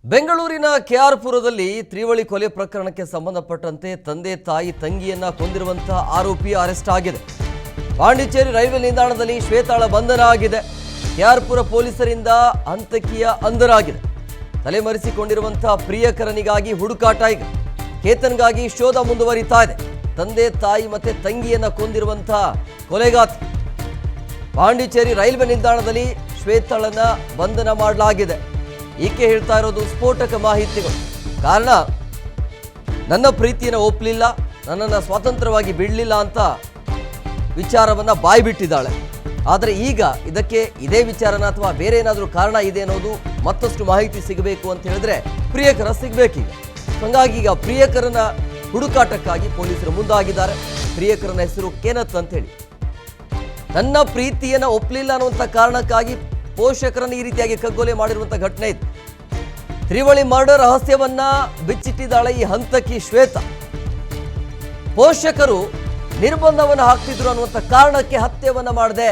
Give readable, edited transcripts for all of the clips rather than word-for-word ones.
ಬೆಂಗಳೂರಿನ ಕೆಆರ್ಪುರದಲ್ಲಿ ತ್ರಿವಳಿ ಕೊಲೆ ಪ್ರಕರಣಕ್ಕೆ ಸಂಬಂಧಪಟ್ಟಂತೆ ತಂದೆ ತಾಯಿ ತಂಗಿಯನ್ನ ಕೊಂದಿರುವಂತಹ ಆರೋಪಿ ಅರೆಸ್ಟ್ ಆಗಿದೆ. ಪಾಂಡಿಚೇರಿ ರೈಲ್ವೆ ನಿಲ್ದಾಣದಲ್ಲಿ ಶ್ವೇತಾಳ ಬಂಧನ ಆಗಿದೆ. ಕೆಆರ್ಪುರ ಪೊಲೀಸರಿಂದ ಹಂತಕಿಯ ಅಂಧರಾಗಿದೆ. ತಲೆಮರೆಸಿಕೊಂಡಿರುವಂತಹ ಪ್ರಿಯಕರನಿಗಾಗಿ ಹುಡುಕಾಟ ಈಗ. ಕೇತನ್ಗಾಗಿ ಶೋಧ ಮುಂದುವರಿತಾ ಇದೆ. ತಂದೆ ತಾಯಿ ಮತ್ತೆ ತಂಗಿಯನ್ನ ಕೊಂದಿರುವಂತಹ ಕೊಲೆಗಾತಿ. ಪಾಂಡಿಚೇರಿ ರೈಲ್ವೆ ನಿಲ್ದಾಣದಲ್ಲಿ ಶ್ವೇತಾಳನ್ನ ಬಂಧನ ಮಾಡಲಾಗಿದೆ. ಈಕೆ ಹೇಳ್ತಾ ಇರೋದು ಸ್ಫೋಟಕ ಮಾಹಿತಿಗಳು. ಕಾರಣ, ನನ್ನ ಪ್ರೀತಿಯನ್ನು ಒಪ್ಪಲಿಲ್ಲ, ನನ್ನನ್ನು ಸ್ವತಂತ್ರವಾಗಿ ಬಿಡಲಿಲ್ಲ ಅಂತ ವಿಚಾರವನ್ನು ಬಾಯ್ಬಿಟ್ಟಿದ್ದಾಳೆ. ಆದರೆ ಈಗ ಇದಕ್ಕೆ ಇದೇ ವಿಚಾರನ ಅಥವಾ ಬೇರೆ ಏನಾದರೂ ಕಾರಣ ಇದೆ ಅನ್ನೋದು ಮತ್ತಷ್ಟು ಮಾಹಿತಿ ಸಿಗಬೇಕು ಅಂತ ಹೇಳಿದ್ರೆ ಪ್ರಿಯಕರ ಸಿಗಬೇಕೀಗ. ಹಾಗಾಗಿ ಈಗ ಪ್ರಿಯಕರನ ಹುಡುಕಾಟಕ್ಕಾಗಿ ಪೊಲೀಸರು ಮುಂದಾಗಿದ್ದಾರೆ. ಪ್ರಿಯಕರನ ಹೆಸರು ಕೆನತ್ ಅಂತೇಳಿ. ನನ್ನ ಪ್ರೀತಿಯನ್ನು ಒಪ್ಪಲಿಲ್ಲ ಅನ್ನುವಂಥ ಕಾರಣಕ್ಕಾಗಿ ಪೋಷಕರನ್ನು ಈ ರೀತಿಯಾಗಿ ಕಗ್ಗೊಲೆ ಮಾಡಿರುವಂಥ ಘಟನೆ ಇತ್ತು. ತ್ರಿವಳಿ ಮರ್ಡರ್ ರಹಸ್ಯವನ್ನ ಬಿಚ್ಚಿಟ್ಟಿದ್ದಾಳೆ ಈ ಹಂತಕಿ ಶ್ವೇತಾ. ಪೋಷಕರು ನಿರ್ಬಂಧವನ್ನು ಹಾಕ್ತಿದ್ರು ಅನ್ನುವಂಥ ಕಾರಣಕ್ಕೆ ಹತ್ಯೆಯನ್ನ ಮಾಡಿದೆ.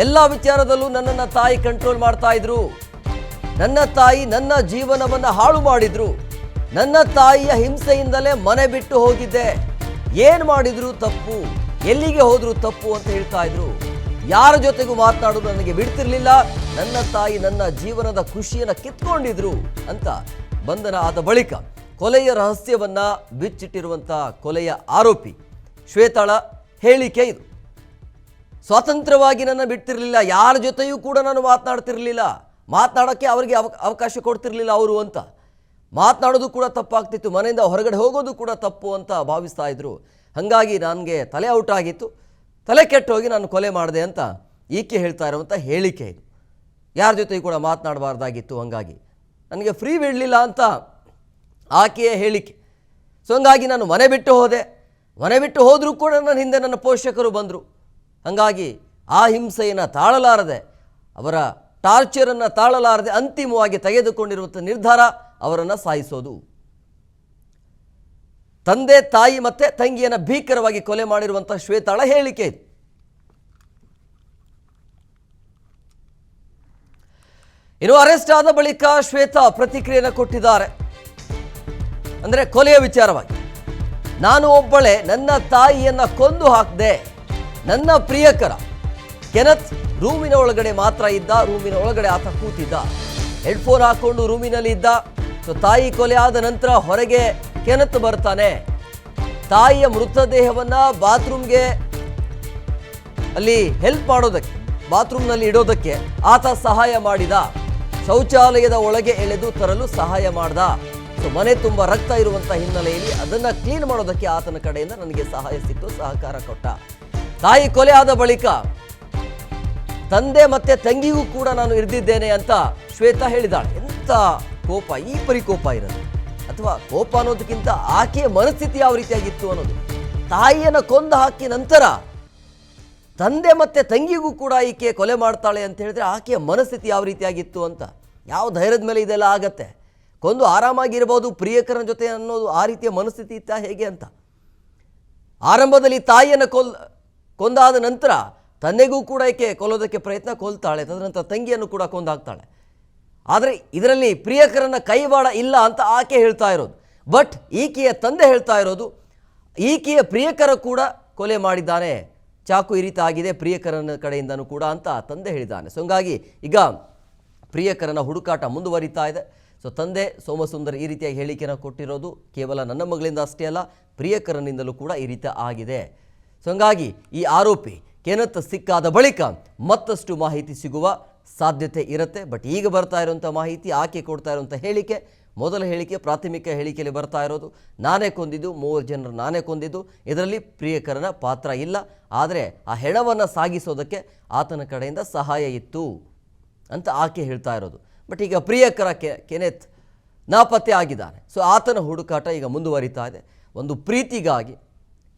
ಎಲ್ಲ ವಿಚಾರದಲ್ಲೂ ನನ್ನನ್ನು ತಾಯಿ ಕಂಟ್ರೋಲ್ ಮಾಡ್ತಾ ಇದ್ರು. ನನ್ನ ತಾಯಿ ನನ್ನ ಜೀವನವನ್ನು ಹಾಳು ಮಾಡಿದ್ರು. ನನ್ನ ತಾಯಿಯ ಹಿಂಸೆಯಿಂದಲೇ ಮನೆ ಬಿಟ್ಟು ಹೋಗಿದ್ದೆ. ಏನ್ ಮಾಡಿದ್ರು ತಪ್ಪು, ಎಲ್ಲಿಗೆ ಹೋದ್ರು ತಪ್ಪು ಅಂತ ಹೇಳ್ತಾ ಇದ್ರು. ಯಾರ ಜೊತೆಗೂ ಮಾತನಾಡೋದು ನನಗೆ ಬಿಡ್ತಿರ್ಲಿಲ್ಲ. ನನ್ನ ತಾಯಿ ನನ್ನ ಜೀವನದ ಖುಷಿಯನ್ನು ಕಿತ್ಕೊಂಡಿದ್ರು ಅಂತ ಬಂಧನ ಆದ ಬಳಿಕ ಕೊಲೆಯ ರಹಸ್ಯವನ್ನ ಬಿಚ್ಚಿಟ್ಟಿರುವಂತಹ ಕೊಲೆಯ ಆರೋಪಿ ಶ್ವೇತಾಳ ಹೇಳಿಕೆ ಇದು. ಸ್ವತಂತ್ರವಾಗಿ ನನ್ನ ಬಿಡ್ತಿರ್ಲಿಲ್ಲ, ಯಾರ ಜೊತೆಯೂ ಕೂಡ ನಾನು ಮಾತನಾಡ್ತಿರ್ಲಿಲ್ಲ, ಮಾತನಾಡೋಕ್ಕೆ ಅವರಿಗೆ ಅವಕಾಶ ಕೊಡ್ತಿರ್ಲಿಲ್ಲ ಅವರು ಅಂತ. ಮಾತನಾಡೋದು ಕೂಡ ತಪ್ಪಾಗ್ತಿತ್ತು, ಮನೆಯಿಂದ ಹೊರಗಡೆ ಹೋಗೋದು ಕೂಡ ತಪ್ಪು ಅಂತ ಭಾವಿಸ್ತಾ ಇದ್ರು. ಹಾಗಾಗಿ ನನಗೆ ತಲೆ ಔಟ್ ಆಗಿತ್ತು, ತಲೆ ಕೆಟ್ಟು ಹೋಗಿ ನಾನು ಕೊಲೆ ಮಾಡಿದೆ ಅಂತ ಈಕೆ ಹೇಳ್ತಾ ಇರುವಂಥ ಹೇಳಿಕೆ ಇದು. ಯಾರ ಜೊತೆಗೂ ಕೂಡ ಮಾತನಾಡಬಾರ್ದಾಗಿತ್ತು, ಹಾಗಾಗಿ ನನಗೆ ಫ್ರೀ ಬಿಡಲಿಲ್ಲ ಅಂತ ಆಕೆಯ ಹೇಳಿಕೆ. ಸೊ ಹಂಗಾಗಿ ನಾನು ಮನೆ ಬಿಟ್ಟು ಹೋದೆ. ಮನೆ ಬಿಟ್ಟು ಹೋದರೂ ಕೂಡ ನನ್ನ ಹಿಂದೆ ನನ್ನ ಪೋಷಕರು ಬಂದರು. ಹಾಗಾಗಿ ಆ ಹಿಂಸೆಯನ್ನು ತಾಳಲಾರದೆ, ಅವರ ಟಾರ್ಚರನ್ನು ತಾಳಲಾರದೆ ಅಂತಿಮವಾಗಿ ತೆಗೆದುಕೊಂಡಿರುವಂಥ ನಿರ್ಧಾರ ಅವರನ್ನು ಸಾಯಿಸೋದು. ತಂದೆ ತಾಯಿ ಮತ್ತೆ ತಂಗಿಯನ್ನು ಭೀಕರವಾಗಿ ಕೊಲೆ ಮಾಡಿರುವಂಥ ಶ್ವೇತಾಳ ಹೇಳಿಕೆ ಇದು. ಇನ್ನು ಅರೆಸ್ಟ್ ಆದ ಬಳಿಕ ಶ್ವೇತಾ ಪ್ರತಿಕ್ರಿಯೆಯನ್ನು ಕೊಟ್ಟಿದ್ದಾರೆ. ಅಂದರೆ ಕೊಲೆಯ ವಿಚಾರವಾಗಿ, ನಾನು ಒಬ್ಬಳೇ ನನ್ನ ತಾಯಿಯನ್ನ ಕೊಂದು ಹಾಕಿದೆ. ನನ್ನ ಪ್ರಿಯಕರ ಕೆನತ್ ರೂಮಿನ ಒಳಗಡೆ ಮಾತ್ರ ಇದ್ದ. ರೂಮಿನ ಒಳಗಡೆ ಆತ ಕೂತಿದ್ದ, ಹೆಡ್ಫೋನ್ ಹಾಕೊಂಡು ರೂಮಿನಲ್ಲಿ ಇದ್ದ. ಸೊ ತಾಯಿ ಕೊಲೆ ಆದ ನಂತರ ಹೊರಗೆ ಕೆನತ್ ಬರ್ತಾನೆ. ತಾಯಿಯ ಮೃತದೇಹವನ್ನ ಬಾತ್ರೂಮ್ಗೆ ಅಲ್ಲಿ ಹೆಲ್ಪ್ ಮಾಡೋದಕ್ಕೆ, ಬಾತ್ರೂಮ್ನಲ್ಲಿ ಇಡೋದಕ್ಕೆ ಆತ ಸಹಾಯ ಮಾಡಿದ. ಶೌಚಾಲಯದ ಒಳಗೆ ಎಳೆದು ತರಲು ಸಹಾಯ ಮಾಡ್ದ. ಸೊ ಮನೆ ತುಂಬ ರಕ್ತ ಇರುವಂಥ ಹಿನ್ನೆಲೆಯಲ್ಲಿ ಅದನ್ನ ಕ್ಲೀನ್ ಮಾಡೋದಕ್ಕೆ ಆತನ ಕಡೆಯಿಂದ ನನಗೆ ಸಹಾಯ ಸಿಕ್ತು, ಸಹಕಾರ ಕೊಟ್ಟ. ತಾಯಿ ಕೊಲೆ ಆದ ಬಳಿಕ ತಂದೆ ಮತ್ತೆ ತಂಗಿಗೂ ಕೂಡ ನಾನು ಇರಿದಿದ್ದೇನೆ ಅಂತ ಶ್ವೇತಾ ಹೇಳಿದಾಳೆ. ಎಂಥ ಕೋಪ, ಈ ಪರಿಕೋಪ ಇರೋದು, ಅಥವಾ ಕೋಪ ಅನ್ನೋದಕ್ಕಿಂತ ಆಕೆಯ ಮನಸ್ಥಿತಿ ಯಾವ ರೀತಿಯಾಗಿತ್ತು ಅನ್ನೋದು. ತಾಯಿಯನ್ನು ಕೊಂದು ಹಾಕಿ ನಂತರ ತಂದೆ ಮತ್ತೆ ತಂಗಿಗೂ ಕೂಡ ಈಕೆ ಕೊಲೆ ಮಾಡ್ತಾಳೆ ಅಂತ ಹೇಳಿದ್ರೆ ಆಕೆಯ ಮನಸ್ಥಿತಿ ಯಾವ ರೀತಿಯಾಗಿತ್ತು ಅಂತ. ಯಾವ ಧೈರ್ಯದ ಮೇಲೆ ಇದೆಲ್ಲ ಆಗತ್ತೆ? ಕೊಂದು ಆರಾಮಾಗಿರ್ಬೋದು ಪ್ರಿಯಕರನ ಜೊತೆ ಅನ್ನೋದು ಆ ರೀತಿಯ ಮನಸ್ಥಿತಿ ಇತ್ತ ಹೇಗೆ ಅಂತ. ಆರಂಭದಲ್ಲಿ ತಾಯಿಯನ್ನು ಕೊಂದಾದ ನಂತರ ತಂದೆಗೂ ಕೂಡ ಈಕೆ ಕೊಲ್ಲೋದಕ್ಕೆ ಪ್ರಯತ್ನ, ಕೊಲ್ತಾಳೆ. ತದನಂತರ ತಂಗಿಯನ್ನು ಕೂಡ ಕೊಂದಾಕ್ತಾಳೆ. ಆದರೆ ಇದರಲ್ಲಿ ಪ್ರಿಯಕರನ ಕೈವಾಡ ಇಲ್ಲ ಅಂತ ಆಕೆ ಹೇಳ್ತಾ ಇರೋದು. ಬಟ್ ಈಕೆಯ ತಂದೆ ಹೇಳ್ತಾ ಇರೋದು ಈಕೆಯ ಪ್ರಿಯಕರ ಕೂಡ ಕೊಲೆ ಮಾಡಿದ್ದಾನೆ, ಚಾಕು ಇರಿತ ಆಗಿದೆ ಪ್ರಿಯಕರನ ಕಡೆಯಿಂದನೂ ಕೂಡ ಅಂತ ತಂದೆ ಹೇಳಿದ್ದಾನೆ. ಸೊ ಹಂಗಾಗಿ ಈಗ ಪ್ರಿಯಕರನ ಹುಡುಕಾಟ ಮುಂದುವರಿತಾ ಇದೆ. ಸೊ ತಂದೆ ಸೋಮಸುಂದರ್ ಈ ರೀತಿಯಾಗಿ ಹೇಳಿಕೆಯನ್ನು ಕೊಟ್ಟಿರೋದು ಕೇವಲ ನನ್ನ ಮಗಳಿಂದ ಅಷ್ಟೇ ಅಲ್ಲ, ಪ್ರಿಯಕರನಿಂದಲೂ ಕೂಡ ಈ ರೀತಿ ಆಗಿದೆ. ಸೊ ಹಂಗಾಗಿ ಈ ಆರೋಪಿ ಕೆನತ್ ಸಿಕ್ಕಾದ ಬಳಿಕ ಮತ್ತಷ್ಟು ಮಾಹಿತಿ ಸಿಗುವ ಸಾಧ್ಯತೆ ಇರುತ್ತೆ. ಬಟ್ ಈಗ ಬರ್ತಾ ಇರುವಂಥ ಮಾಹಿತಿ, ಆಕೆ ಕೊಡ್ತಾ ಇರುವಂಥ ಹೇಳಿಕೆ, ಮೊದಲ ಹೇಳಿಕೆ ಪ್ರಾಥಮಿಕ ಹೇಳಿಕೆಯಲ್ಲಿ ಬರ್ತಾ ಇರೋದು ನಾನೇ ಕೊಂದಿದ್ದು, 3 ಜನರು ನಾನೇ ಕೊಂದಿದ್ದು, ಇದರಲ್ಲಿ ಪ್ರಿಯಕರನ ಪಾತ್ರ ಇಲ್ಲ. ಆದರೆ ಆ ಹೆಣವನ್ನು ಸಾಗಿಸೋದಕ್ಕೆ ಆತನ ಕಡೆಯಿಂದ ಸಹಾಯ ಇತ್ತು ಅಂತ ಆಕೆ ಹೇಳ್ತಾ ಇರೋದು. ಬಟ್ ಈಗ ಪ್ರಿಯಕರ ಕೆನೆತ್ ನಾಪತ್ತೆ ಆಗಿದ್ದಾನೆ. ಸೊ ಆತನ ಹುಡುಕಾಟ ಈಗ ಮುಂದುವರಿತಾ ಇದೆ. ಒಂದು ಪ್ರೀತಿಗಾಗಿ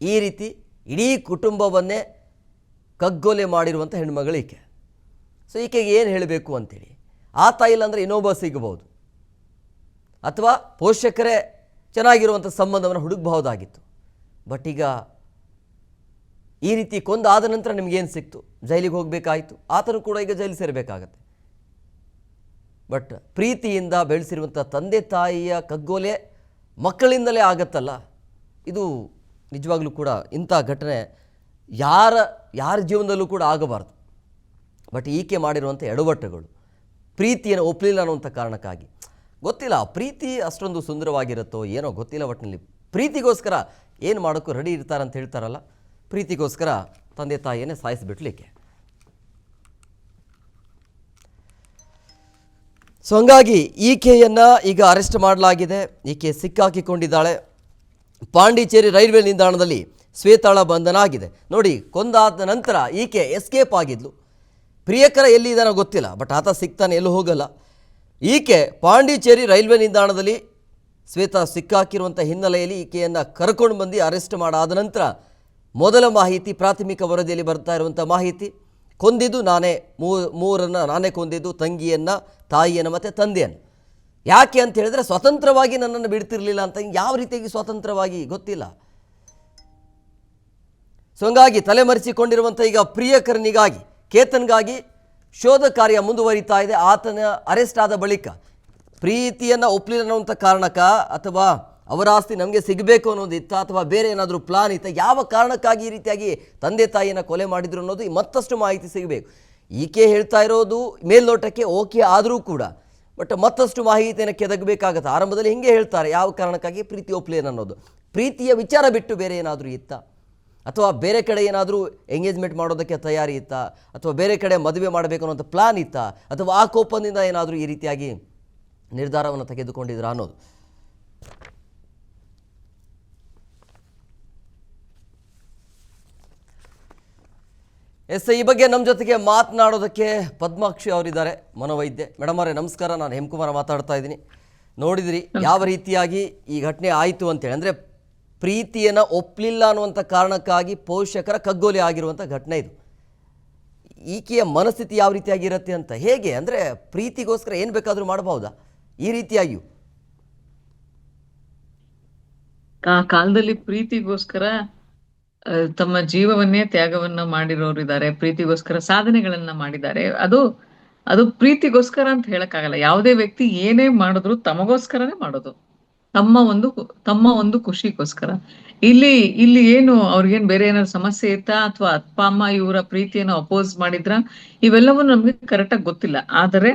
ಈ ರೀತಿ ಇಡೀ ಕುಟುಂಬವನ್ನೇ ಕಗ್ಗೊಲೆ ಮಾಡಿರುವಂಥ ಹೆಣ್ಮಗಳು ಈಕೆ. ಸೊ ಈಕೆಗೆ ಏನು ಹೇಳಬೇಕು ಅಂತೇಳಿ, ಆತ ಇಲ್ಲಾಂದರೆ ಇನ್ನೊಬ್ಬ ಸಿಗಬಹುದು, ಅಥವಾ ಪೋಷಕರೇ ಚೆನ್ನಾಗಿರುವಂಥ ಸಂಬಂಧವನ್ನು ಹುಡುಕಬಹುದಾಗಿತ್ತು. ಬಟ್ ಈಗ ಈ ರೀತಿ ಕೊಂದಾದ ನಂತರ ನಿಮಗೇನು ಸಿಕ್ತು? ಜೈಲಿಗೆ ಹೋಗಬೇಕಾಯಿತು. ಆತನು ಕೂಡ ಈಗ ಜೈಲು ಸೇರಬೇಕಾಗತ್ತೆ. ಬಟ್ ಪ್ರೀತಿಯಿಂದ ಬೆಳೆಸಿರುವಂಥ ತಂದೆ ತಾಯಿಯ ಕಗ್ಗೋಲೆ ಮಕ್ಕಳಿಂದಲೇ ಆಗತ್ತಲ್ಲ, ಇದು ನಿಜವಾಗ್ಲೂ ಕೂಡ ಇಂಥ ಘಟನೆ ಯಾರ ಜೀವನದಲ್ಲೂ ಕೂಡ ಆಗಬಾರ್ದು. ಬಟ್ ಈಕೆ ಮಾಡಿರುವಂಥ ಎಡವಟ್ಟುಗಳು, ಪ್ರೀತಿಯನ್ನು ಒಪ್ಪಲಿಲ್ಲ ಅನ್ನುವಂಥ ಕಾರಣಕ್ಕಾಗಿ, ಗೊತ್ತಿಲ್ಲ ಪ್ರೀತಿ ಅಷ್ಟೊಂದು ಸುಂದರವಾಗಿರುತ್ತೋ ಏನೋ ಗೊತ್ತಿಲ್ಲ, ಒಟ್ಟಿನಲ್ಲಿ ಪ್ರೀತಿಗೋಸ್ಕರ ಏನು ಮಾಡೋಕ್ಕೂ ರೆಡಿ ಇರ್ತಾರಂತ ಹೇಳ್ತಾರಲ್ಲ, ಪ್ರೀತಿಗೋಸ್ಕರ ತಂದೆ ತಾಯಿಯನ್ನೇ ಸಾಯಿಸಿಬಿಟ್ಲಿಕ್ಕೆ. ಸೊ ಹಂಗಾಗಿ ಈಕೆಯನ್ನು ಈಗ ಅರೆಸ್ಟ್ ಮಾಡಲಾಗಿದೆ. ಈಕೆ ಸಿಕ್ಕಾಕಿಕೊಂಡಿದ್ದಾಳೆ. ಪಾಂಡಿಚೇರಿ ರೈಲ್ವೆ ನಿಲ್ದಾಣದಲ್ಲಿ ಶ್ವೇತಾಳ ಬಂಧನ ಆಗಿದೆ. ನೋಡಿ, ಕೊಂದಾದ ನಂತರ ಈಕೆ ಎಸ್ಕೇಪ್ ಆಗಿದ್ಲು. ಪ್ರಿಯಕರ ಎಲ್ಲಿದ್ದಾನೋ ಗೊತ್ತಿಲ್ಲ, ಬಟ್ ಆತ ಸಿಗ್ತಾನೆ, ಎಲ್ಲೂ ಹೋಗಲ್ಲ. ಈಕೆ ಪಾಂಡಿಚೇರಿ ರೈಲ್ವೆ ನಿಲ್ದಾಣದಲ್ಲಿ ಶ್ವೇತಾ ಸಿಕ್ಕಾಕಿರುವಂಥ ಹಿನ್ನೆಲೆಯಲ್ಲಿ ಈಕೆಯನ್ನು ಕರ್ಕೊಂಡು ಬಂದು ಅರೆಸ್ಟ್ ಮಾಡಾದ ನಂತರ ಮೊದಲ ಮಾಹಿತಿ, ಪ್ರಾಥಮಿಕ ವರದಿಯಲ್ಲಿ ಬರ್ತಾ ಇರುವಂಥ ಮಾಹಿತಿ, ಕೊಂದಿದ್ದು ನಾನೇ, ಮೂರನ್ನು ನಾನೇ ಕೊಂದಿದ್ದು, ತಂಗಿಯನ್ನು, ತಾಯಿಯನ್ನು ಮತ್ತು ತಂದೆಯನ್ನು. ಯಾಕೆ ಅಂತ ಹೇಳಿದ್ರೆ ಸ್ವತಂತ್ರವಾಗಿ ನನ್ನನ್ನು ಬಿಡ್ತಿರ್ಲಿಲ್ಲ ಅಂತ. ಯಾವ ರೀತಿಯಾಗಿ ಸ್ವತಂತ್ರವಾಗಿ ಗೊತ್ತಿಲ್ಲ. ಸೊ ಹಂಗಾಗಿ ತಲೆಮರೆಸಿಕೊಂಡಿರುವಂಥ ಈಗ ಪ್ರಿಯಕರನಿಗಾಗಿ, ಕೇತನ್ಗಾಗಿ ಶೋಧ ಕಾರ್ಯ ಮುಂದುವರಿತಾ ಇದೆ. ಆತನ ಅರೆಸ್ಟ್ ಆದ ಬಳಿಕ ಪ್ರೀತಿಯನ್ನು ಒಪ್ಪಲಿಲ್ಲ ಅನ್ನುವಂಥ ಕಾರಣಕ್ಕ, ಅಥವಾ ಅವರ ಆಸ್ತಿ ನಮಗೆ ಸಿಗಬೇಕು ಅನ್ನೋದಿತ್ತ, ಅಥವಾ ಬೇರೆ ಏನಾದರೂ ಪ್ಲಾನ್ ಇತ್ತ, ಯಾವ ಕಾರಣಕ್ಕಾಗಿ ಈ ರೀತಿಯಾಗಿ ತಂದೆ ತಾಯಿಯನ್ನು ಕೊಲೆ ಮಾಡಿದ್ರು ಅನ್ನೋದು ಮತ್ತಷ್ಟು ಮಾಹಿತಿ ಸಿಗಬೇಕು. ಈಕೆ ಹೇಳ್ತಾ ಇರೋದು ಮೇಲ್ನೋಟಕ್ಕೆ ಓಕೆ ಆದರೂ ಕೂಡ, ಬಟ್ ಮತ್ತಷ್ಟು ಮಾಹಿತಿಯನ್ನು ಕೆದಗಬೇಕಾಗತ್ತೆ. ಆರಂಭದಲ್ಲಿ ಹಿಂಗೆ ಹೇಳ್ತಾರೆ, ಯಾವ ಕಾರಣಕ್ಕಾಗಿ ಪ್ರೀತಿ ಒಪ್ಪಲೇನು ಅನ್ನೋದು. ಪ್ರೀತಿಯ ವಿಚಾರ ಬಿಟ್ಟು ಬೇರೆ ಏನಾದರೂ ಇತ್ತ, ಅಥವಾ ಬೇರೆ ಕಡೆ ಏನಾದರೂ ಎಂಗೇಜ್ಮೆಂಟ್ ಮಾಡೋದಕ್ಕೆ ತಯಾರಿ ಇತ್ತ, ಅಥವಾ ಬೇರೆ ಕಡೆ ಮದುವೆ ಮಾಡಬೇಕು ಅನ್ನೋಂಥ ಪ್ಲಾನ್ ಇತ್ತ, ಅಥವಾ ಆ ಕೋಪದಿಂದ ಏನಾದರೂ ಈ ರೀತಿಯಾಗಿ ನಿರ್ಧಾರವನ್ನು ತೆಗೆದುಕೊಂಡಿದ್ರ ಅನ್ನೋದು. ಈ ಬಗ್ಗೆ ನಮ್ಮ ಜೊತೆಗೆ ಮಾತನಾಡೋದಕ್ಕೆ ಪದ್ಮಾಕ್ಷಿ ಅವರಿದ್ದಾರೆ, ಮನೋವೈದ್ಯೆ. ಮೇಡಮ್ ಅವರೇ ನಮಸ್ಕಾರ, ನಾನು ಹೇಮಕುಮಾರ್ ಮಾತಾಡ್ತಾ ಇದ್ದೀನಿ. ನೋಡಿದಿರಿ ಯಾವ ರೀತಿಯಾಗಿ ಈ ಘಟನೆ ಆಯಿತು ಅಂತೇಳಿ. ಅಂದರೆ ಪ್ರೀತಿಯನ್ನು ಒಪ್ಪಲಿಲ್ಲ ಅನ್ನುವಂಥ ಕಾರಣಕ್ಕಾಗಿ ಪೋಷಕರ ಕಗ್ಗೋಲೆ ಆಗಿರುವಂಥ ಘಟನೆ ಇದು. ಈಕೆಯ ಮನಸ್ಥಿತಿ ಯಾವ ರೀತಿಯಾಗಿರುತ್ತೆ ಅಂತ, ಹೇಗೆ ಅಂದರೆ ಪ್ರೀತಿಗೋಸ್ಕರ ಏನು ಬೇಕಾದರೂ ಮಾಡಬಹುದಾ ಈ ರೀತಿಯಾಗಿಯೂ? ಆ ಕಾಲದಲ್ಲಿ ಪ್ರೀತಿಗೋಸ್ಕರ ತಮ್ಮ ಜೀವವನ್ನೇ ತ್ಯಾಗವನ್ನ ಮಾಡಿರೋರು ಇದ್ದಾರೆ, ಪ್ರೀತಿಗೋಸ್ಕರ ಸಾಧನೆಗಳನ್ನ ಮಾಡಿದ್ದಾರೆ. ಅದು ಪ್ರೀತಿಗೋಸ್ಕರ ಅಂತ ಹೇಳಕ್ಕಾಗಲ್ಲ. ಯಾವುದೇ ವ್ಯಕ್ತಿ ಏನೇ ಮಾಡಿದ್ರು ತಮಗೋಸ್ಕರನೇ ಮಾಡೋದು, ತಮ್ಮ ಒಂದು ಖುಷಿಗೋಸ್ಕರ. ಇಲ್ಲಿ ಏನು ಅವ್ರಿಗೇನ್ ಬೇರೆ ಏನಾದ್ರು ಸಮಸ್ಯೆ ಇತ್ತಾ, ಅಥವಾ ಅಪ್ಪ ಅಮ್ಮ ಇವರ ಪ್ರೀತಿಯನ್ನು ಅಪೋಸ್ ಮಾಡಿದ್ರ, ಇವೆಲ್ಲವೂ ನಮ್ಗೆ ಕರೆಕ್ಟಾಗಿ ಗೊತ್ತಿಲ್ಲ. ಆದರೆ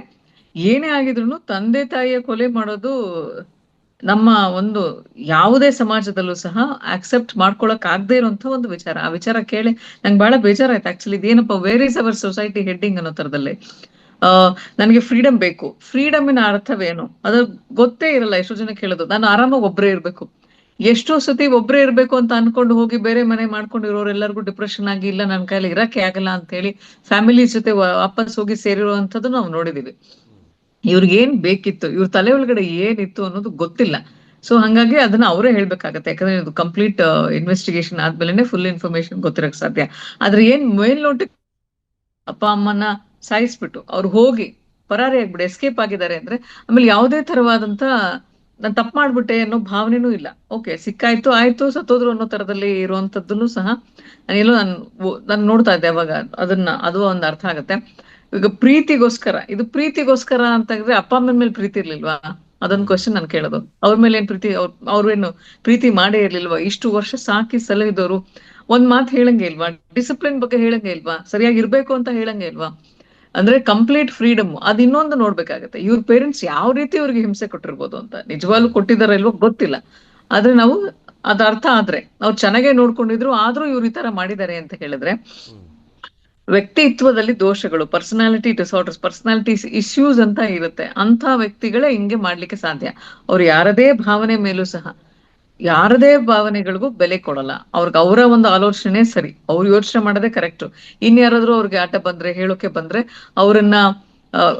ಏನೇ ಆಗಿದ್ರು ತಂದೆ ತಾಯಿಯ ಕೊಲೆ ಮಾಡೋದು ನಮ್ಮ ಒಂದು ಯಾವುದೇ ಸಮಾಜದಲ್ಲೂ ಸಹ ಆಕ್ಸೆಪ್ಟ್ ಮಾಡ್ಕೊಳಕ್ ಆಗದೆ ಇರುವಂತ ಒಂದು ವಿಚಾರ. ಆ ವಿಚಾರ ಕೇಳಿ ನಂಗೆ ಬಹಳ ಬೇಜಾರಾಯ್ತು ಆಕ್ಚುಲಿ. ಇದೇನಪ್ಪ where is our society heading ಅನ್ನೋ ತರದಲ್ಲಿ. ನನಗೆ ಫ್ರೀಡಮ್ ಬೇಕು, ಫ್ರೀಡಮಿನ ಅರ್ಥವೇನು ಅದು ಗೊತ್ತೇ ಇರಲ್ಲ. ಎಷ್ಟೋ ಜನ ಕೇಳೋದು ನಾನು ಆರಾಮಾಗಿ ಒಬ್ಬರೇ ಇರ್ಬೇಕು. ಎಷ್ಟೋ ಸತಿ ಒಬ್ಬರೇ ಇರ್ಬೇಕು ಅಂತ ಅನ್ಕೊಂಡು ಹೋಗಿ ಬೇರೆ ಮನೆ ಮಾಡ್ಕೊಂಡಿರೋರೆಲ್ಲರಿಗೂ ಡಿಪ್ರೆಷನ್ ಆಗಿ, ಇಲ್ಲ ನನ್ನ ಕೈಲಿ ಇರಕ್ಕೆ ಆಗಲ್ಲ ಅಂತ ಹೇಳಿ ಫ್ಯಾಮಿಲಿ ಜೊತೆ ವಾಪಸ್ ಹೋಗಿ ಸೇರಿರುವಂತದ್ದು ನಾವು ನೋಡಿದೀವಿ. ಇವ್ರಿಗೆ ಏನ್ ಬೇಕಿತ್ತು, ಇವ್ರ ತಲೆ ಒಳಗಡೆ ಏನಿತ್ತು ಅನ್ನೋದು ಗೊತ್ತಿಲ್ಲ. ಸೊ ಹಂಗಾಗಿ ಅದನ್ನ ಅವರೇ ಹೇಳ್ಬೇಕಾಗತ್ತೆ, ಯಾಕಂದ್ರೆ ಇದು ಕಂಪ್ಲೀಟ್ ಇನ್ವೆಸ್ಟಿಗೇಷನ್ ಆದ್ಮೇಲೆ ಫುಲ್ ಇನ್ಫಾರ್ಮೇಶನ್ ಗೊತ್ತಿರಕ್ ಸಾಧ್ಯ. ಆದ್ರೆ ಏನ್ ಮೇಲ್ನೋಟಕ್ಕೆ ಅಪ್ಪ ಅಮ್ಮನ ಸಾಯಿಸ್ಬಿಟ್ಟು ಅವ್ರು ಹೋಗಿ ಪರಾರಿ ಆಗ್ಬಿಟ್ಟು ಎಸ್ಕೇಪ್ ಆಗಿದ್ದಾರೆ ಅಂದ್ರೆ, ಆಮೇಲೆ ಯಾವುದೇ ತರವಾದಂತ ನಾನ್ ತಪ್ಪು ಮಾಡ್ಬಿಟ್ಟೆ ಅನ್ನೋ ಭಾವನೆನೂ ಇಲ್ಲ. ಓಕೆ, ಸಿಕ್ಕಾಯ್ತು ಆಯ್ತು, ಸತ್ತೋದ್ರು ಅನ್ನೋ ತರದಲ್ಲಿ ಇರುವಂತದ್ದನ್ನು ಸಹ ನಾನು ನೋಡ್ತಾ ಇದ್ದೆ ಅವಾಗ. ಅದು ಒಂದು ಅರ್ಥ ಆಗತ್ತೆ. ಈಗ ಇದು ಪ್ರೀತಿಗೋಸ್ಕರ ಅಂತ ಇದ್ರೆ ಅಪ್ಪ ಅಮ್ಮನ ಮೇಲೆ ಪ್ರೀತಿ ಇರ್ಲಿಲ್ವಾ? ಅದೊಂದು ಕ್ವಶನ್ ನಾನು ಕೇಳೋದು. ಅವ್ರ ಮೇಲೆ ಏನ್ ಪ್ರೀತಿ, ಅವ್ರೇನು ಪ್ರೀತಿ ಮಾಡೇ ಇರ್ಲಿಲ್ವಾ? ಇಷ್ಟು ವರ್ಷ ಸಾಕಿ ಸಲಹಿದವರು ಒಂದ್ ಮಾತು ಹೇಳಂಗೆ ಇಲ್ವಾ? ಡಿಸಿಪ್ಲಿನ್ ಬಗ್ಗೆ ಹೇಳಂಗೆ ಇಲ್ವಾ? ಸರಿಯಾಗಿ ಇರ್ಬೇಕು ಅಂತ ಹೇಳಂಗೆ ಇಲ್ವಾ? ಅಂದ್ರೆ ಕಂಪ್ಲೀಟ್ ಫ್ರೀಡಮ್. ಅದ್ ಇನ್ನೊಂದು ನೋಡ್ಬೇಕಾಗತ್ತೆ, ಇವ್ರ ಪೇರೆಂಟ್ಸ್ ಯಾವ ರೀತಿ ಇವ್ರಿಗೆ ಹಿಂಸೆ ಕೊಟ್ಟಿರ್ಬೋದು ಅಂತ. ನಿಜವಾಗ್ಲೂ ಕೊಟ್ಟಿದಾರ ಇಲ್ವೋ ಗೊತ್ತಿಲ್ಲ. ಆದ್ರೆ ನಾವು ಅದ ಅರ್ಥ ಆದ್ರೆ ಅವ್ರು ಚೆನ್ನಾಗೇ ನೋಡ್ಕೊಂಡಿದ್ರು, ಆದ್ರೂ ಇವ್ರು ಈ ತರ ಮಾಡಿದ್ದಾರೆ ಅಂತ ಹೇಳಿದ್ರೆ ವ್ಯಕ್ತಿತ್ವದಲ್ಲಿ ದೋಷಗಳು, ಪರ್ಸನಾಲಿಟಿ ಡಿಸಾರ್ಡರ್ಸ್, ಪರ್ಸನಾಲಿಟಿ ಇಶ್ಯೂಸ್ ಅಂತ ಇರುತ್ತೆ. ಅಂತ ವ್ಯಕ್ತಿಗಳೇ ಹಿಂಗೆ ಮಾಡ್ಲಿಕ್ಕೆ ಸಾಧ್ಯ. ಅವ್ರು ಯಾರದೇ ಭಾವನೆ ಮೇಲೂ ಸಹ ಯಾರದೇ ಭಾವನೆಗಳಿಗೂ ಬೆಲೆ ಕೊಡಲ್ಲ. ಅವ್ರಿಗೆ ಅವರ ಒಂದು ಆಲೋಚನೆ ಸರಿ, ಅವ್ರು ಯೋಚನೆ ಮಾಡೋದೇ ಕರೆಕ್ಟ್. ಇನ್ಯಾರಾದ್ರೂ ಅವ್ರಿಗೆ ಆಟ ಬಂದ್ರೆ, ಹೇಳೋಕೆ ಬಂದ್ರೆ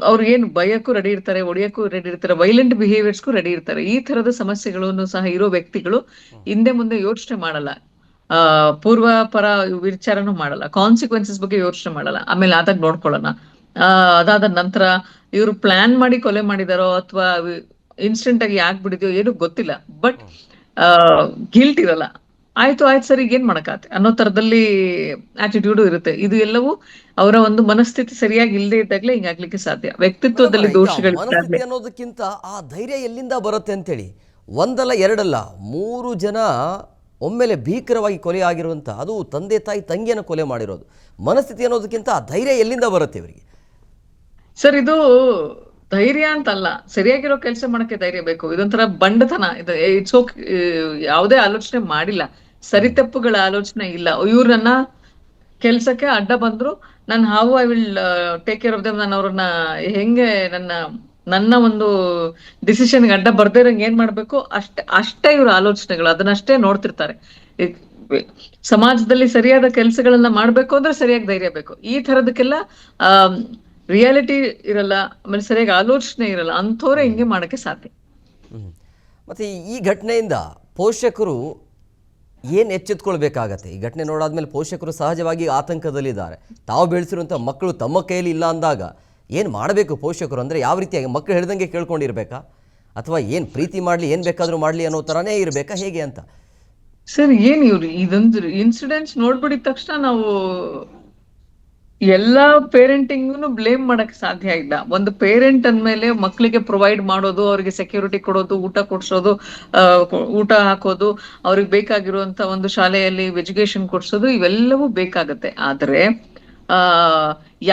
ಅವ್ರಿಗೇನು ಬಯಕ್ಕೂ ರೆಡಿ ಇರ್ತಾರೆ, ಒಡೆಯಕ್ಕೂ ರೆಡಿ ಇರ್ತಾರೆ, ವೈಲೆಂಟ್ ಬಿಹೇವಿಯರ್ಸ್ಗೂ ರೆಡಿ ಇರ್ತಾರೆ. ಈ ತರದ ಸಮಸ್ಯೆಗಳನ್ನು ಸಹ ಇರೋ ವ್ಯಕ್ತಿಗಳು ಹಿಂದೆ ಮುಂದೆ ಯೋಚನೆ ಮಾಡಲ್ಲ, ಪೂರ್ವ ಪರ ವಿಚಾರನೂ ಮಾಡಲ್ಲ, ಕಾನ್ಸಿಕ್ವೆನ್ಸಸ್ ಬಗ್ಗೆ ಯೋಚನೆ ಮಾಡಲ್ಲ. ಆಮೇಲೆ ಆದಾಗ ನೋಡ್ಕೊಳ್ಳೋಣ. ಅದಾದ ನಂತರ ಇವ್ರು ಪ್ಲಾನ್ ಮಾಡಿ ಕೊಲೆ ಮಾಡಿದಾರೋ ಅಥವಾ ಇನ್ಸ್ಟೆಂಟ್ ಆಗಿ ಆಗ್ಬಿಡಿದ್ಯೋ ಏನು ಗೊತ್ತಿಲ್ಲ. ಬಟ್ ಗಿಲ್ಟ್ ಇರಲ್ಲ. ಆಯ್ತು ಸರ್ ಈಗ ಏನ್ ಮಾಡಕಾತೆ ಅನ್ನೋ ತರದಲ್ಲಿ ಆಟಿಟ್ಯೂಡ್ ಇರುತ್ತೆ. ಇದು ಎಲ್ಲವೂ ಅವರ ಒಂದು ಮನಸ್ಥಿತಿ ಸರಿಯಾಗಿ ಇಲ್ಲದೆ ಇದ್ದಾಗಲೇ ಹಿಂಗಾಗ್ಲಿಕ್ಕೆ ಸಾಧ್ಯ. ಮೇಡಮ್ ವ್ಯಕ್ತಿತ್ವದಲ್ಲಿ ಈಗ ದೋಷಗಳಿದ್ದಾಗಲೇ. ಮನಸ್ಥಿತಿ ಅನ್ನೋದಕ್ಕಿಂತ ಆ ಧೈರ್ಯ ಎಲ್ಲಿಂದ ಬರುತ್ತೆ ಅಂತೇಳಿ, ಒಂದಲ್ಲ ಎರಡಲ್ಲ 3 ಜನ ಒಮ್ಮೆಲೆ ಭೀಕರವಾಗಿ ಕೊಲೆ ಆಗಿರುವಂಥ, ಅದು ತಂದೆ ತಾಯಿ ತಂಗಿಯನ್ನು ಕೊಲೆ ಮಾಡಿರೋದು. ಮನಸ್ಥಿತಿ ಅನ್ನೋದಕ್ಕಿಂತ ಆ ಧೈರ್ಯ ಎಲ್ಲಿಂದ ಬರುತ್ತೆ ಇವರಿಗೆ? ಸರ್ ಇದು ಧೈರ್ಯ ಅಂತಲ್ಲ, ಸರಿಯಾಗಿರೋ ಕೆಲಸ ಮಾಡಕ್ಕೆ ಧೈರ್ಯ ಬೇಕು. ಇದೊಂಥರ ಬಂಡತನ. ಇದು ಇಟ್ಸ್ ಓಕೆ. ಯಾವುದೇ ಆಲೋಚನೆ ಮಾಡಿಲ್ಲ, ಸರಿ ತಪ್ಪುಗಳ ಆಲೋಚನೆ ಇಲ್ಲ. ಇವ್ರು ನನ್ನ ಕೆಲ್ಸಕ್ಕೆ ಅಡ್ಡ ಬಂದ್ರು, ನಾನು ಹಾವು I will take care of them. ನಾನು ಅವ್ರನ್ನ ಹೆಂಗೆ ನನ್ನ ಒಂದು ಡಿಸಿಷನ್ಗೆ ಅಡ್ಡ ಬರ್ದೇ ಇರಂಗ್ ಏನ್ ಮಾಡ್ಬೇಕು ಅಷ್ಟೇ ಇವ್ರ ಆಲೋಚನೆಗಳು, ಅದನ್ನಷ್ಟೇ ನೋಡ್ತಿರ್ತಾರೆ. ಸಮಾಜದಲ್ಲಿ ಸರಿಯಾದ ಕೆಲಸಗಳನ್ನ ಮಾಡ್ಬೇಕು ಅಂದ್ರೆ ಸರಿಯಾಗಿ ಧೈರ್ಯ ಬೇಕು. ಈ ತರದಕ್ಕೆಲ್ಲ ರಿಯಾಲಿಟಿ ಇರಲ್ಲ, ಆಮೇಲೆ ಸರಿಯಾಗಿ ಆಲೋಚನೆ ಇರಲ್ಲ, ಅಂಥವ್ರೆ ಹಿಂಗೆ ಮಾಡಕ್ಕೆ ಸಾಧ್ಯ. ಮತ್ತು ಈ ಘಟನೆಯಿಂದ ಪೋಷಕರು ಏನು ಎಚ್ಚೆತ್ಕೊಳ್ಬೇಕಾಗತ್ತೆ? ಈ ಘಟನೆ ನೋಡಾದ್ಮೇಲೆ ಪೋಷಕರು ಸಹಜವಾಗಿ ಆತಂಕದಲ್ಲಿದ್ದಾರೆ. ತಾವು ಬೆಳೆಸಿರುವಂಥ ಮಕ್ಕಳು ತಮ್ಮ ಕೈಯಲ್ಲಿ ಇಲ್ಲ ಅಂದಾಗ ಏನು ಮಾಡಬೇಕು ಪೋಷಕರು? ಅಂದರೆ ಯಾವ ರೀತಿಯಾಗಿ ಮಕ್ಕಳು ಹೇಳ್ದಂಗೆ ಕೇಳ್ಕೊಂಡಿರ್ಬೇಕಾ, ಅಥವಾ ಏನು ಪ್ರೀತಿ ಮಾಡಲಿ ಏನು ಬೇಕಾದರೂ ಮಾಡಲಿ ಅನ್ನೋ ಥರನೇ ಇರಬೇಕಾ, ಹೇಗೆ ಅಂತ? ಸರ್ ಏನ್ ಇವ್ರು ಇದೊಂದು ಇನ್ಸಿಡೆಂಟ್ಸ್ ನೋಡ್ಬಿಡಿದ ತಕ್ಷಣ ನಾವು ಎಲ್ಲಾ ಪೇರೆಂಟಿಂಗ್ನು ಬ್ಲೇಮ್ ಮಾಡಕ್ ಸಾಧ್ಯ ಇಲ್ಲ. ಒಂದು ಪೇರೆಂಟ್ ಅಂದ್ಮೇಲೆ ಮಕ್ಕಳಿಗೆ ಪ್ರೊವೈಡ್ ಮಾಡೋದು, ಅವ್ರಿಗೆ ಸೆಕ್ಯೂರಿಟಿ ಕೊಡೋದು, ಊಟ ಕೊಡ್ಸೋದು, ಊಟ ಹಾಕೋದು, ಅವ್ರಿಗೆ ಬೇಕಾಗಿರುವಂತ ಒಂದು ಶಾಲೆಯಲ್ಲಿ ಎಜುಕೇಶನ್ ಕೊಡ್ಸೋದು, ಇವೆಲ್ಲವೂ ಬೇಕಾಗತ್ತೆ. ಆದ್ರೆ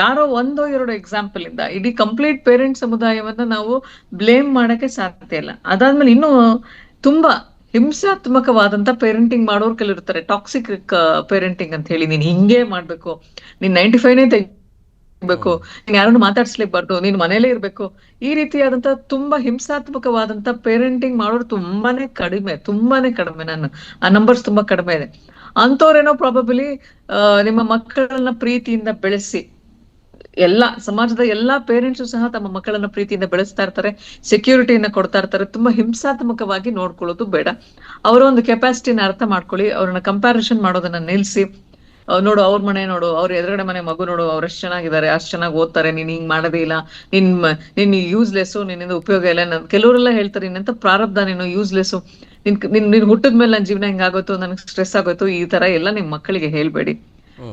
ಯಾರೋ ಒಂದೋ ಎರಡೋ ಎಕ್ಸಾಂಪಲ್ ಇಂದ ಇಡೀ ಕಂಪ್ಲೀಟ್ ಪೇರೆಂಟ್ ಸಮುದಾಯವನ್ನ ನಾವು ಬ್ಲೇಮ್ ಮಾಡಕ್ಕೆ ಸಾಧ್ಯ ಇಲ್ಲ. ಅದಾದ್ಮೇಲೆ ಇನ್ನು ತುಂಬಾ ಹಿಂಸಾತ್ಮಕವಾದಂತ ಪೇರೆಂಟಿಂಗ್ ಮಾಡೋರು ಕೆಲವಿರ್ತಾರೆ. ಟಾಕ್ಸಿಕ್ ಪೇರೆಂಟಿಂಗ್ ಅಂತ ಹೇಳಿ, ನೀನ್ ಹಿಂಗೆ ಮಾಡ್ಬೇಕು, ನೀನ್ 95ನೇ ತೆಗಿಬೇಕು, ನೀನ್ ಯಾರನ್ನು ಮಾತಾಡ್ಸ್ಲಿಕ್ಬಾರ್ದು, ನೀನ್ ಮನೇಲೇ ಇರ್ಬೇಕು, ಈ ರೀತಿಯಾದಂತ ತುಂಬಾ ಹಿಂಸಾತ್ಮಕವಾದಂತ ಪೇರೆಂಟಿಂಗ್ ಮಾಡೋರು ತುಂಬಾನೇ ಕಡಿಮೆ. ಆ ನಂಬರ್ಸ್ ತುಂಬಾ ಕಡಿಮೆ ಇದೆ. ಅಂತವ್ರೇನೋ ಪ್ರಾಬಬಲಿ ನಿಮ್ಮ ಮಕ್ಕಳನ್ನ ಪ್ರೀತಿಯಿಂದ ಬೆಳೆಸಿ, ಸಮಾಜದ ಎಲ್ಲಾ ಪೇರೆಂಟ್ಸು ಸಹ ತಮ್ಮ ಮಕ್ಕಳನ್ನ ಪ್ರೀತಿಯಿಂದ ಬೆಳೆಸ್ತಾ ಇರ್ತಾರೆ, ಸೆಕ್ಯೂರಿಟಿಯನ್ನ ಕೊಡ್ತಾ ಇರ್ತಾರೆ. ತುಂಬಾ ಹಿಂಸಾತ್ಮಕವಾಗಿ ನೋಡ್ಕೊಳ್ಳೋದು ಬೇಡ. ಅವರ ಒಂದು ಕೆಪಾಸಿಟಿನ ಅರ್ಥ ಮಾಡ್ಕೊಳ್ಳಿ. ಅವ್ರನ್ನ ಕಂಪ್ಯಾರಿಸನ್ ಮಾಡೋದನ್ನ ನಿಲ್ಸಿ, ನೋಡು ಅವ್ರ ಮನೆ ನೋಡು, ಅವ್ರ ಎದುರುಗಡೆ ಮನೆ ಮಗು ನೋಡು, ಅವ್ರು ಎಷ್ಟು ಚೆನ್ನಾಗಿದ್ದಾರೆ, ಅಷ್ಟು ಚೆನ್ನಾಗಿ ಓದ್ತಾರೆ, ನೀನ್ ಹಿಂಗ್ ಮಾಡೋದೇ ಇಲ್ಲ, ನಿನ್ ಯೂಸ್ಲೆಸ್ಸು, ನಿನ್ನಿಂದ ಉಪಯೋಗ ಇಲ್ಲ. ಕೆಲವರೆಲ್ಲ ಹೇಳ್ತಾರೆ, ನಿನ್ನಂತ ಪ್ರಾರಬ್ಧ, ನೀನು ಯೂಸ್ಲೆಸ್ಸು, ನಿನ್ ಹುಟ್ಟಿದ್ಮೇಲೆ ನನ್ನ ಜೀವನ ಹಿಂಗಾಗೋಯ್ತು, ನನಗೆ ಸ್ಟ್ರೆಸ್ ಆಗೋಯ್ತು, ಈ ತರ ಎಲ್ಲ ನಿಮ್ ಮಕ್ಕಳಿಗೆ ಹೇಳ್ಬೇಡಿ.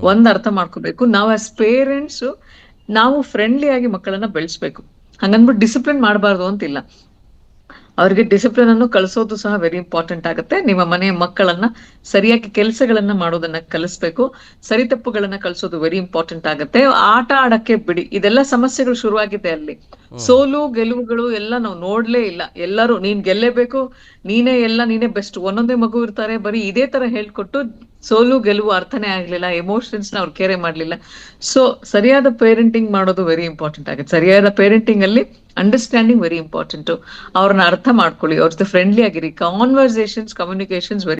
ಒಂದ್ ಅರ್ಥ ಮಾಡ್ಕೋಬೇಕು, ನಾವು ಆಸ್ ಪೇರೆಂಟ್ಸ್ ನಾವು ಫ್ರೆಂಡ್ಲಿ ಆಗಿ ಮಕ್ಕಳನ್ನ ಬೆಳೆಸ್ಬೇಕು. ಹಂಗನ್ಬಿಟ್ಟು ಡಿಸಿಪ್ಲಿನ್ ಮಾಡಬಾರ್ದು ಅಂತಿಲ್ಲ. ಅವ್ರಿಗೆ ಡಿಸಿಪ್ಲಿನ್ ಅನ್ನು ಕಲಿಸೋದು ಸಹ ವೆರಿ ಇಂಪಾರ್ಟೆಂಟ್ ಆಗುತ್ತೆ. ನಿಮ್ಮ ಮನೆಯ ಮಕ್ಕಳನ್ನ ಸರಿಯಾಗಿ ಕೆಲಸಗಳನ್ನ ಮಾಡೋದನ್ನ ಕಲಿಸ್ಬೇಕು. ಸರಿ ತಪ್ಪುಗಳನ್ನ ಕಲಿಸೋದು ವೆರಿ ಇಂಪಾರ್ಟೆಂಟ್ ಆಗುತ್ತೆ. ಆಟ ಆಡಕ್ಕೆ ಬಿಡಿ. ಇದೆಲ್ಲ ಸಮಸ್ಯೆಗಳು ಶುರುವಾಗಿದೆ ಅಲ್ಲಿ. ಸೋಲು ಗೆಲುವುಗಳು ಎಲ್ಲ ನಾವು ನೋಡ್ಲೇ ಇಲ್ಲ. ಎಲ್ಲರೂ ನೀನ್ ಗೆಲ್ಲೇಬೇಕು, ನೀನೇ ಬೆಸ್ಟ್. ಒಂದೊಂದೇ ಮಗು ಇರ್ತಾರೆ, ಬರೀ ಇದೇ ತರ ಹೇಳ್ಕೊಟ್ಟು ಸೋಲು ಗೆಲುವು ಅರ್ಥನೇ ಆಗ್ಲಿಲ್ಲ, ಎಮೋಷನ್ಸ್ ನ ಅವ್ರು ಕೇರೆ ಮಾಡ್ಲಿಲ್ಲ. ಸೊ ಸರಿಯಾದ ಪೇರೆಂಟಿಂಗ್ ಮಾಡೋದು ವೆರಿ ಇಂಪಾರ್ಟೆಂಟ್ ಆಗುತ್ತೆ. ಸರಿಯಾದ ಪೇರೆಂಟಿಂಗ್ ಅಲ್ಲಿ ಅಂಡರ್ಸ್ಟ್ಯಾಂಡಿಂಗ್ ವೆರಿ ಇಂಪಾರ್ಟೆಂಟ್. ಅವ್ರನ್ನ ಅರ್ಥ ಮಾಡ್ಕೊಳ್ಳಿ, ಅವ್ರ ಜೊತೆ ಫ್ರೆಂಡ್ಲಿ ಆಗಿರಿ. Conversations, communications very